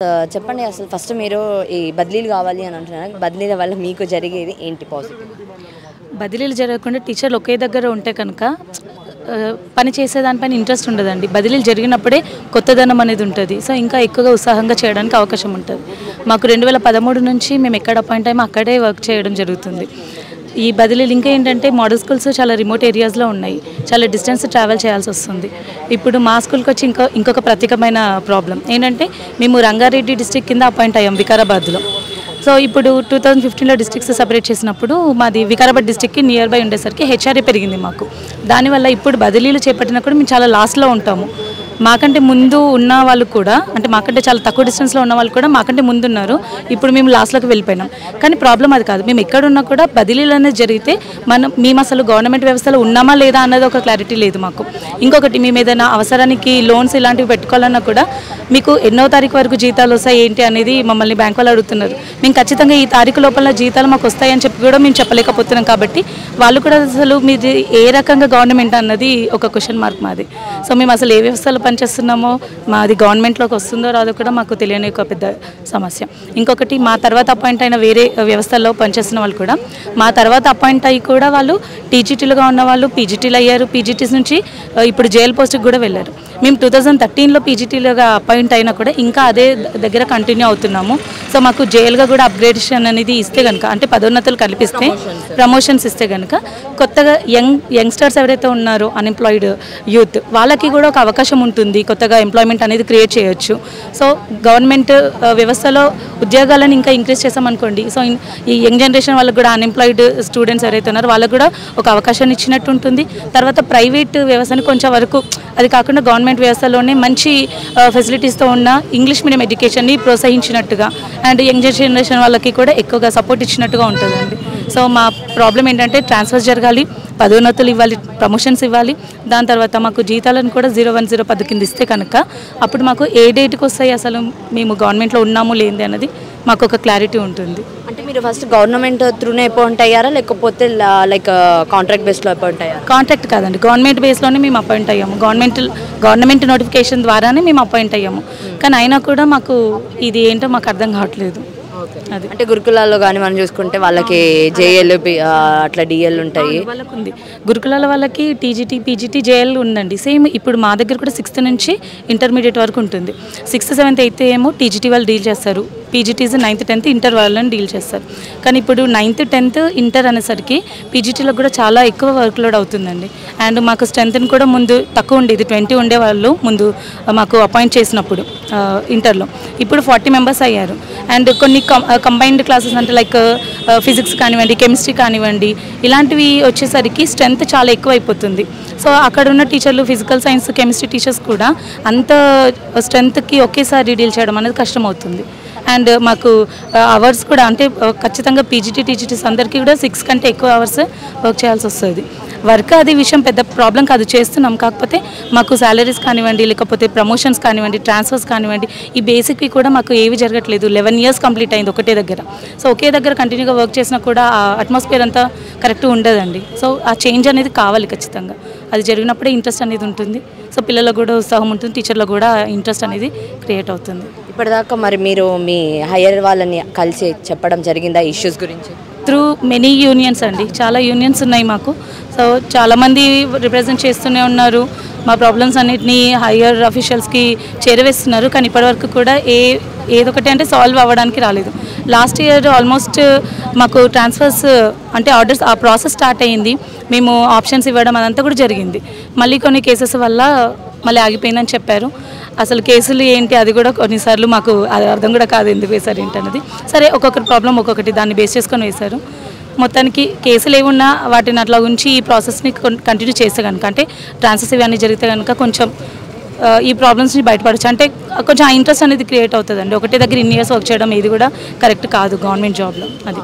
చెప్పండి అసలు ఫస్ట్ మీరు ఈ బదిలీలు కావాలి అని అంటున్నారు. బదిలీల వల్ల మీకు జరిగేది ఏంటి పాజిటివ్? బదిలీలు జరగకుండా టీచర్లు ఒకే దగ్గర ఉంటే కనుక పని చేసేదానిపైన ఇంట్రెస్ట్ ఉండదండి. బదిలీలు జరిగినప్పుడే కొత్తదనం అనేది ఉంటుంది. సో ఇంకా ఎక్కువగా ఉత్సాహంగా చేయడానికి అవకాశం ఉంటుంది. మాకు 2013 నుంచి మేము ఎక్కడ అపాయింట్ అయ్యామో అక్కడే వర్క్ చేయడం జరుగుతుంది. ఈ బదిలీలు ఇంకా ఏంటంటే మోడల్ స్కూల్స్ చాలా రిమోట్ ఏరియాస్లో ఉన్నాయి. చాలా డిస్టెన్స్ ట్రావెల్ చేయాల్సి వస్తుంది. ఇప్పుడు మా స్కూల్కి వచ్చి ఇంకొక ప్రత్యేకమైన ప్రాబ్లం ఏంటంటే మేము రంగారెడ్డి డిస్ట్రిక్ట్ కింద అపాయింట్ అయ్యాం వికారాబాద్లో. సో ఇప్పుడు 2015లో డిస్ట్రిక్ట్స్ సపరేట్ చేసినప్పుడు మాది వికారాబాద్ డిస్ట్రిక్ట్కి నియర్ బై ఉండేసరికి హెచ్ఆర్ఏ పెరిగింది మాకు. దానివల్ల ఇప్పుడు బదిలీలు చేపట్టినా కూడా మేము చాలా లాస్ట్లో ఉంటాము. మాకంటే ముందు ఉన్న వాళ్ళు కూడా అంటే మాకంటే చాలా తక్కువ డిస్టెన్స్లో ఉన్న వాళ్ళు కూడా మాకంటే ముందు ఉన్నారు. ఇప్పుడు మేము లాస్ట్లోకి వెళ్ళిపోయినాం. కానీ ప్రాబ్లం అది కాదు. మేము ఎక్కడున్నా కూడా బదిలీలు అనేది జరిగితే మేము అసలు గవర్నమెంట్ వ్యవస్థలో ఉన్నామా లేదా అన్నది ఒక క్లారిటీ లేదు మాకు. ఇంకొకటి మేము ఏదైనా అవసరానికి లోన్స్ ఇలాంటివి పెట్టుకోవాలన్నా కూడా మీకు ఎన్నో తారీఖు వరకు జీతాలు వస్తాయి ఏంటి అనేది మమ్మల్ని బ్యాంక్ వాళ్ళు అడుగుతున్నారు. మేము ఖచ్చితంగా ఈ తారీఖు లోపల జీతాలు మాకు వస్తాయని చెప్పి కూడా మేము చెప్పలేకపోతున్నాం. కాబట్టి వాళ్ళు కూడా అసలు మీది ఏ రకంగా గవర్నమెంట్ అన్నది ఒక క్వశ్చన్ మార్క్ మాది. సో మేము అసలు ఏ వ్యవస్థలో పనిచేస్తున్నామో మాది గవర్నమెంట్లోకి వస్తుందో రాదో కూడా మాకు తెలియని ఒక పెద్ద సమస్య. ఇంకొకటి మా తర్వాత అపాయింట్ అయిన వేరే వ్యవస్థల్లో పనిచేస్తున్న వాళ్ళు కూడా మా తర్వాత అపాయింట్ అయ్యి కూడా వాళ్ళు టీజీటీలుగా ఉన్న వాళ్ళు పీజీటీలు అయ్యారు. పీజీటీస్ నుంచి ఇప్పుడు జేఎల్ పోస్ట్కి కూడా వెళ్ళారు. మేము 2013లో పీజీటీలుగా అపాయింట్ అయినా కూడా ఇంకా అదే దగ్గర కంటిన్యూ అవుతున్నాము. సో మాకు జేఎల్గా కూడా అప్గ్రేడేషన్ అనేది ఇస్తే కనుక అంటే పదోన్నతులు కల్పిస్తే ప్రమోషన్స్ ఇస్తే కనుక కొత్తగా యంగ్స్టర్స్ ఎవరైతే ఉన్నారో అన్ఎంప్లాయిడ్ యూత్ వాళ్ళకి కూడా ఒక అవకాశం ఉంటుంది. కొత్తగా ఎంప్లాయ్మెంట్ అనేది క్రియేట్ చేయొచ్చు. సో గవర్నమెంట్ వ్యవస్థలో ఉద్యోగాలను ఇంకా ఇంక్రీజ్ చేసామనుకోండి. సో ఈ యంగ్ జనరేషన్ వాళ్ళకి కూడా అన్ఎంప్లాయిడ్ స్టూడెంట్స్ ఎవరైతే ఉన్నారో వాళ్ళకు కూడా ఒక అవకాశాన్ని ఇచ్చినట్టు ఉంటుంది. తర్వాత ప్రైవేట్ వ్యవస్థని కొంచెం వరకు అది కాకుండా గవర్నమెంట్ వ్యవస్థలోనే మంచి ఫెసిలిటీస్తో ఉన్న ఇంగ్లీష్ మీడియం ఎడ్యుకేషన్ని ప్రోత్సహించినట్టుగా అండ్ యంగ్ జనరేషన్ వాళ్ళకి కూడా ఎక్కువగా సపోర్ట్ ఇచ్చినట్టుగా ఉంటుందండి. సో మా ప్రాబ్లం ఏంటంటే ట్రాన్స్ఫర్స్ జరగాలి, పదోన్నతులు ఇవ్వాలి, ప్రమోషన్స్ ఇవ్వాలి. దాని తర్వాత మాకు జీతాలను కూడా 01/0 పద్ధతి కింద ఇస్తే కనుక అప్పుడు మాకు ఏ డేట్కి వస్తాయి అసలు మేము గవర్నమెంట్లో ఉన్నాము లేనిది అన్నది మాకు ఒక క్లారిటీ ఉంటుంది. అంటే మీరు ఫస్ట్ గవర్నమెంట్ త్రూనే అపాయింట్ అయ్యారా లేకపోతే లైక్ కాంట్రాక్ట్ బేస్లో అపాయింట్ అయ్యారా? కాంట్రాక్ట్ కాదండి, గవర్నమెంట్ బేస్లోనే మేము అపాయింట్ అయ్యాము. గవర్నమెంట్ నోటిఫికేషన్ ద్వారానే మేము అపాయింట్ అయ్యాము. కానీ అయినా కూడా మాకు ఇది ఏంటో మాకు అర్థం కావట్లేదు. అది అంటే గురుకులాల్లో కానీ మనం చూసుకుంటే వాళ్ళకి జేఎల్ అట్లా డిఎల్ ఉంటాయి. వాళ్ళకు ఉంది గురుకులాల వాళ్ళకి టీజీటీ పీజీటీ జేఎల్ ఉందండి. సేమ్ ఇప్పుడు మా దగ్గర కూడా 6th నుంచి ఇంటర్మీడియట్ వరకు ఉంటుంది. 6th 7th 8th ఏమో టీజీటీ వాళ్ళు డీల్ చేస్తారు. పీజీటీస్ 9th 10th ఇంటర్ వాళ్ళని డీల్ చేస్తారు. కానీ ఇప్పుడు 9th 10th ఇంటర్ అనేసరికి పీజీటీలో కూడా చాలా ఎక్కువ వర్క్ లోడ్ అవుతుందండి. అండ్ మాకు స్ట్రెంత్ని కూడా ముందు తక్కువ ఉండేది, 20 ఉండేవాళ్ళు ముందు మాకు అపాయింట్ చేసినప్పుడు ఇంటర్లో. ఇప్పుడు 40 మెంబర్స్ అయ్యారు. అండ్ కొన్ని కంబైన్డ్ క్లాసెస్ అంటే లైక్ ఫిజిక్స్ కానివ్వండి, కెమిస్ట్రీ కానివ్వండి, ఇలాంటివి వచ్చేసరికి స్ట్రెంత్ చాలా ఎక్కువ అయిపోతుంది. సో అక్కడ ఉన్న టీచర్లు ఫిజికల్ సైన్స్ కెమిస్ట్రీ టీచర్స్ కూడా అంత స్ట్రెంత్కి ఒకేసారి డీల్ చేయడం అనేది కష్టమవుతుంది. అండ్ మాకు అవర్స్ కూడా అంటే ఖచ్చితంగా పీజీటీ టీజీటీస్ అందరికీ కూడా 6 కంటే ఎక్కువ అవర్స్ వర్క్ చేయాల్సి వస్తుంది. వర్క్ అది విషయం పెద్ద ప్రాబ్లం కాదు, చేస్తున్నాం. కాకపోతే మాకు శాలరీస్ కానివ్వండి, లేకపోతే ప్రమోషన్స్ కానివ్వండి, ట్రాన్స్ఫర్స్ కానివ్వండి, ఈ బేసిక్వి కూడా మాకు ఏవి జరగట్లేదు. 11 years కంప్లీట్ అయింది ఒకటే దగ్గర. సో ఒకే దగ్గర కంటిన్యూగా వర్క్ చేసినా కూడా ఆ అట్మాస్ఫియర్ అంతా కరెక్ట్గా ఉండదండి. సో ఆ చేంజ్ అనేది కావాలి ఖచ్చితంగా. అది జరిగినప్పుడే ఇంట్రెస్ట్ అనేది ఉంటుంది. సో పిల్లలకు కూడా ఉత్సాహం ఉంటుంది, టీచర్లకు కూడా ఇంట్రెస్ట్ అనేది క్రియేట్ అవుతుంది. ఇప్పటిదాకా మరి మీరు మీ హైయర్ వాళ్ళని కలిసి చెప్పడం జరిగిందా ఇష్యూస్ గురించి? త్రూ మెనీ యూనియన్స్ అండి, చాలా యూనియన్స్ ఉన్నాయి మాకు. సో చాలామంది రిప్రజెంట్ చేస్తూనే ఉన్నారు. మా ప్రాబ్లమ్స్ అన్నిటినీ హయ్యర్ అఫీషియల్స్కి చేరవేస్తున్నారు. కానీ ఇప్పటివరకు కూడా ఏదొకటి అంటే సాల్వ్ అవ్వడానికి రాలేదు. లాస్ట్ ఇయర్ ఆల్మోస్ట్ మాకు ట్రాన్స్ఫర్స్ అంటే ఆర్డర్స్ ఆ ప్రాసెస్ స్టార్ట్ అయ్యింది. మేము ఆప్షన్స్ ఇవ్వడం అదంతా కూడా జరిగింది. మళ్ళీ కొన్ని కేసెస్ వల్ల మళ్ళీ ఆగిపోయిందని చెప్పారు. అసలు కేసులు ఏంటి అది కూడా కొన్నిసార్లు మాకు అది అర్థం కూడా కాదు, ఎందుకు వేశారు ఏంటి అన్నది. సరే ఒక్కొక్కరి ప్రాబ్లం ఒక్కొక్కటి దాన్ని బేస్ చేసుకొని వేశారు. మొత్తానికి కేసులు ఏమున్నా వాటిని అట్లా ఉంచి ఈ ప్రాసెస్ని కంటిన్యూ చేస్తే కనుక అంటే ట్రాన్స్ఫర్స్ ఇవన్నీ జరిగితే కనుక కొంచెం ఈ ప్రాబ్లమ్స్ని బయటపడచ్చు. అంటే కొంచెం ఇంట్రెస్ట్ అనేది క్రియేట్ అవుతుందండి. ఒకటే దగ్గర ఇన్ని ఇయర్స్ వర్క్ చేయడం ఇది కూడా కరెక్ట్ కాదు గవర్నమెంట్ జాబ్లో. అది